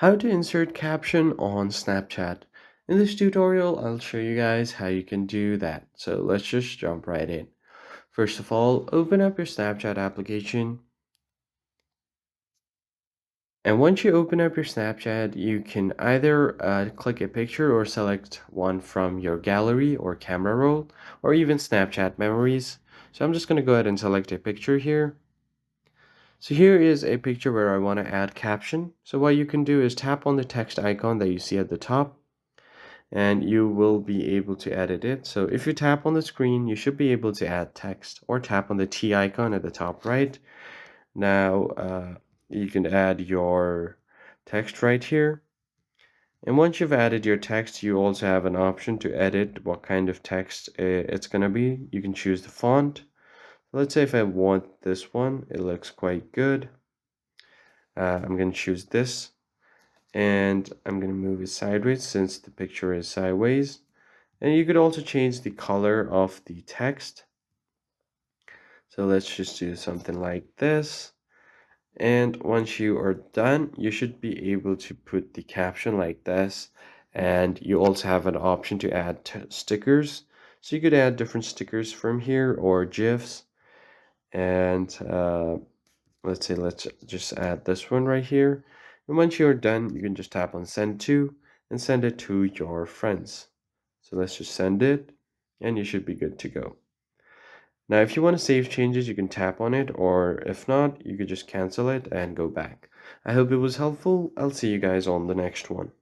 How to insert caption on Snapchat. In this tutorial, I'll show you guys how you can do that. So let's just jump right in. First of all, open up your Snapchat application. And once you open up your Snapchat, you can either click a picture or select one from your gallery or camera roll, or even Snapchat memories. So I'm just going to go ahead and select a picture here. So here is a picture where I want to add caption. So what you can do is tap on the text icon that you see at the top, and you will be able to edit it. So if you tap on the screen, you should be able to add text, or tap on the T icon at the top right. Now you can add your text right here. And once you've added your text, you also have an option to edit what kind of text it's going to be. You can choose the font. Let's say if I want this one, it looks quite good. I'm going to choose this, and I'm going to move it sideways since the picture is sideways. And you could also change the color of the text. So let's just do something like this. And once you are done, you should be able to put the caption like this. And you also have an option to add stickers. So you could add different stickers from here or GIFs. And let's say let's just add this one right here. And once you're done, you can just tap on send to and send it to your friends. So let's just send it, and you should be good to go. Now, if you want to save changes, you can tap on it, or if not, you could just cancel it and go back. I hope it was helpful. I'll see you guys on the next one.